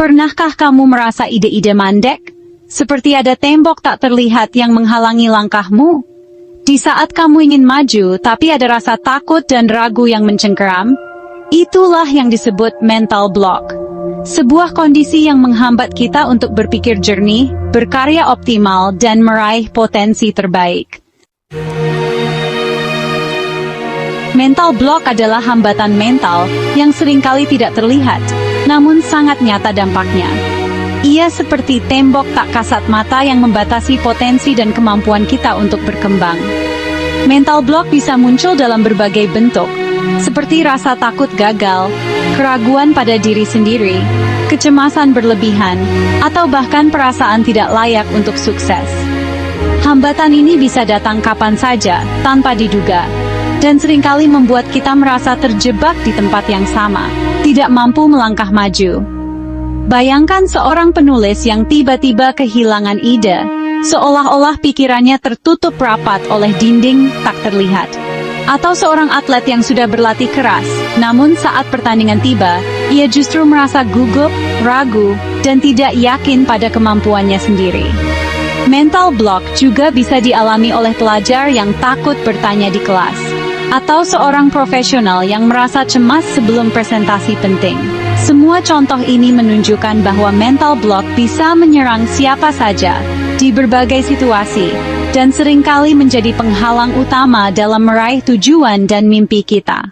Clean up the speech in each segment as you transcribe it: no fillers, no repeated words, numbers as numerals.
Pernahkah kamu merasa ide-ide mandek? Seperti ada tembok tak terlihat yang menghalangi langkahmu? Di saat kamu ingin maju, tapi ada rasa takut dan ragu yang mencengkeram? Itulah yang disebut mental block. Sebuah kondisi yang menghambat kita untuk berpikir jernih, berkarya optimal, dan meraih potensi terbaik. Mental block adalah hambatan mental yang seringkali tidak terlihat, namun sangat nyata dampaknya. Ia seperti tembok tak kasat mata yang membatasi potensi dan kemampuan kita untuk berkembang. Mental block bisa muncul dalam berbagai bentuk, seperti rasa takut gagal, keraguan pada diri sendiri, kecemasan berlebihan, atau bahkan perasaan tidak layak untuk sukses. Hambatan ini bisa datang kapan saja, tanpa diduga, dan seringkali membuat kita merasa terjebak di tempat yang sama, tidak mampu melangkah maju. Bayangkan seorang penulis yang tiba-tiba kehilangan ide, seolah-olah pikirannya tertutup rapat oleh dinding tak terlihat. Atau seorang atlet yang sudah berlatih keras, namun saat pertandingan tiba, ia justru merasa gugup, ragu, dan tidak yakin pada kemampuannya sendiri. Mental block juga bisa dialami oleh pelajar yang takut bertanya di kelas, atau seorang profesional yang merasa cemas sebelum presentasi penting. Semua contoh ini menunjukkan bahwa mental block bisa menyerang siapa saja, di berbagai situasi, dan seringkali menjadi penghalang utama dalam meraih tujuan dan mimpi kita.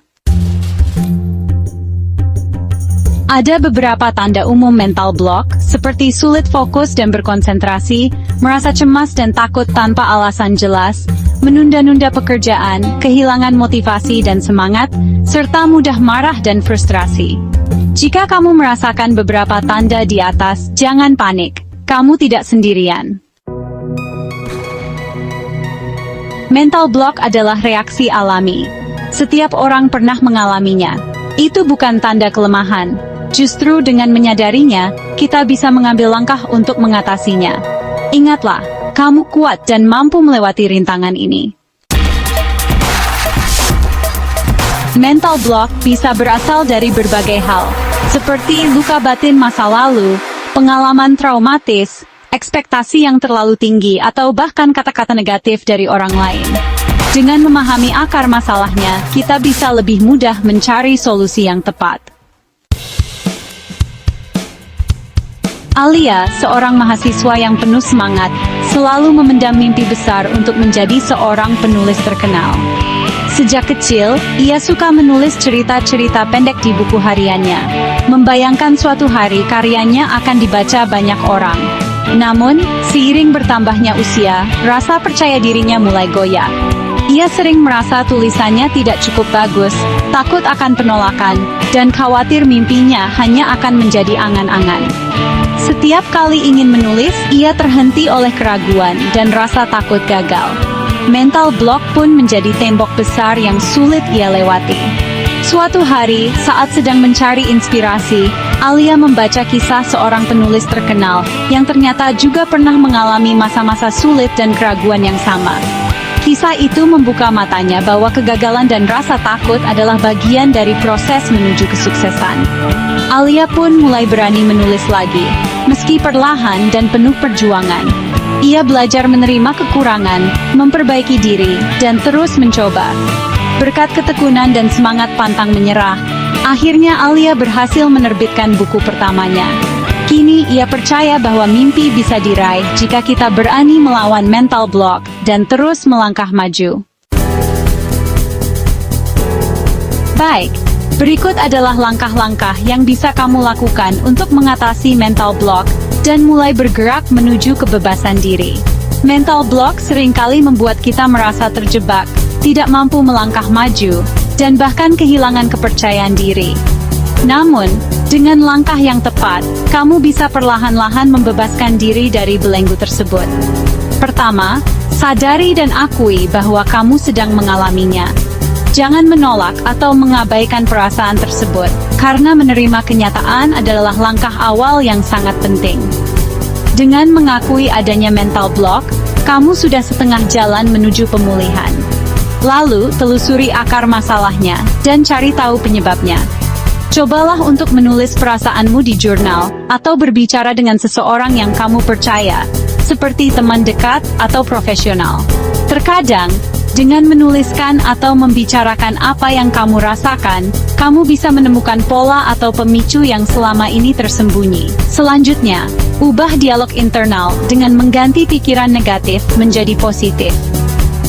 Ada beberapa tanda umum mental block, seperti sulit fokus dan berkonsentrasi, merasa cemas dan takut tanpa alasan jelas, menunda-nunda pekerjaan, kehilangan motivasi dan semangat, serta mudah marah dan frustrasi. Jika kamu merasakan beberapa tanda di atas, jangan panik, kamu tidak sendirian. Mental block adalah reaksi alami. Setiap orang pernah mengalaminya. Itu bukan tanda kelemahan. Justru dengan menyadarinya, kita bisa mengambil langkah untuk mengatasinya. Ingatlah, kamu kuat dan mampu melewati rintangan ini. Mental block bisa berasal dari berbagai hal, seperti luka batin masa lalu, pengalaman traumatis, ekspektasi yang terlalu tinggi, atau bahkan kata-kata negatif dari orang lain. Dengan memahami akar masalahnya, kita bisa lebih mudah mencari solusi yang tepat. Alia, seorang mahasiswa yang penuh semangat, selalu memendam mimpi besar untuk menjadi seorang penulis terkenal. Sejak kecil, ia suka menulis cerita-cerita pendek di buku hariannya, membayangkan suatu hari karyanya akan dibaca banyak orang. Namun, seiring bertambahnya usia, rasa percaya dirinya mulai goyah. Ia sering merasa tulisannya tidak cukup bagus, takut akan penolakan, dan khawatir mimpinya hanya akan menjadi angan-angan. Setiap kali ingin menulis, ia terhenti oleh keraguan dan rasa takut gagal. Mental block pun menjadi tembok besar yang sulit ia lewati. Suatu hari, saat sedang mencari inspirasi, Alia membaca kisah seorang penulis terkenal yang ternyata juga pernah mengalami masa-masa sulit dan keraguan yang sama. Kisah itu membuka matanya bahwa kegagalan dan rasa takut adalah bagian dari proses menuju kesuksesan. Alia pun mulai berani menulis lagi, meski perlahan dan penuh perjuangan. Ia belajar menerima kekurangan, memperbaiki diri, dan terus mencoba. Berkat ketekunan dan semangat pantang menyerah, akhirnya Alia berhasil menerbitkan buku pertamanya. Kini ia percaya bahwa mimpi bisa diraih jika kita berani melawan mental block dan terus melangkah maju. Baik, berikut adalah langkah-langkah yang bisa kamu lakukan untuk mengatasi mental block dan mulai bergerak menuju kebebasan diri. Mental block seringkali membuat kita merasa terjebak, tidak mampu melangkah maju, dan bahkan kehilangan kepercayaan diri. Namun, dengan langkah yang tepat, kamu bisa perlahan-lahan membebaskan diri dari belenggu tersebut. Pertama, sadari dan akui bahwa kamu sedang mengalaminya. Jangan menolak atau mengabaikan perasaan tersebut, karena menerima kenyataan adalah langkah awal yang sangat penting. Dengan mengakui adanya mental block, kamu sudah setengah jalan menuju pemulihan. Lalu, telusuri akar masalahnya, dan cari tahu penyebabnya. Cobalah untuk menulis perasaanmu di jurnal, atau berbicara dengan seseorang yang kamu percaya, seperti teman dekat atau profesional. Terkadang, dengan menuliskan atau membicarakan apa yang kamu rasakan, kamu bisa menemukan pola atau pemicu yang selama ini tersembunyi. Selanjutnya, ubah dialog internal dengan mengganti pikiran negatif menjadi positif.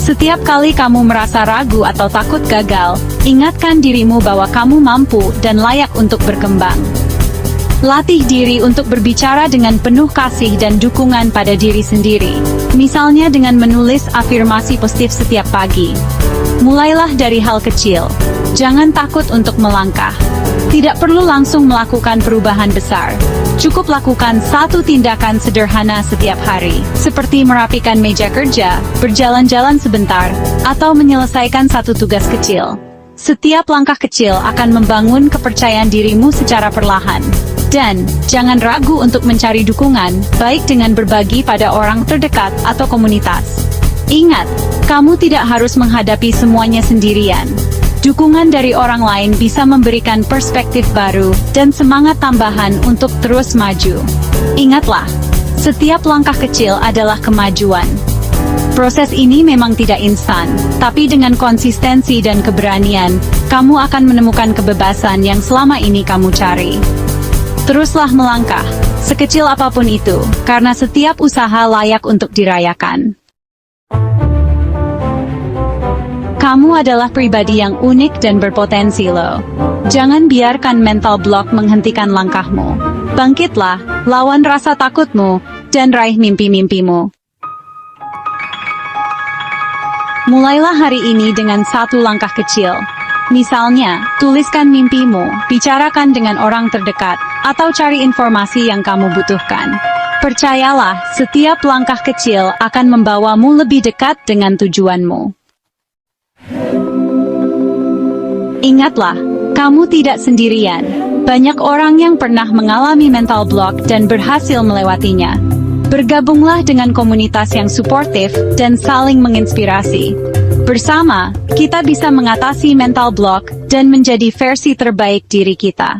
Setiap kali kamu merasa ragu atau takut gagal, ingatkan dirimu bahwa kamu mampu dan layak untuk berkembang. Latih diri untuk berbicara dengan penuh kasih dan dukungan pada diri sendiri, misalnya dengan menulis afirmasi positif setiap pagi. Mulailah dari hal kecil. Jangan takut untuk melangkah. Tidak perlu langsung melakukan perubahan besar. Cukup lakukan satu tindakan sederhana setiap hari, seperti merapikan meja kerja, berjalan-jalan sebentar, atau menyelesaikan satu tugas kecil. Setiap langkah kecil akan membangun kepercayaan dirimu secara perlahan. Dan, jangan ragu untuk mencari dukungan, baik dengan berbagi pada orang terdekat atau komunitas. Ingat, kamu tidak harus menghadapi semuanya sendirian. Dukungan dari orang lain bisa memberikan perspektif baru dan semangat tambahan untuk terus maju. Ingatlah, setiap langkah kecil adalah kemajuan. Proses ini memang tidak instan, tapi dengan konsistensi dan keberanian, kamu akan menemukan kebebasan yang selama ini kamu cari. Teruslah melangkah, sekecil apapun itu, karena setiap usaha layak untuk dirayakan. Kamu adalah pribadi yang unik dan berpotensi loh. Jangan biarkan mental block menghentikan langkahmu. Bangkitlah, lawan rasa takutmu, dan raih mimpi-mimpimu. Mulailah hari ini dengan satu langkah kecil. Misalnya, tuliskan mimpimu, bicarakan dengan orang terdekat, atau cari informasi yang kamu butuhkan. Percayalah, setiap langkah kecil akan membawamu lebih dekat dengan tujuanmu. Ingatlah, kamu tidak sendirian. Banyak orang yang pernah mengalami mental block dan berhasil melewatinya. Bergabunglah dengan komunitas yang suportif dan saling menginspirasi. Bersama, kita bisa mengatasi mental block dan menjadi versi terbaik diri kita.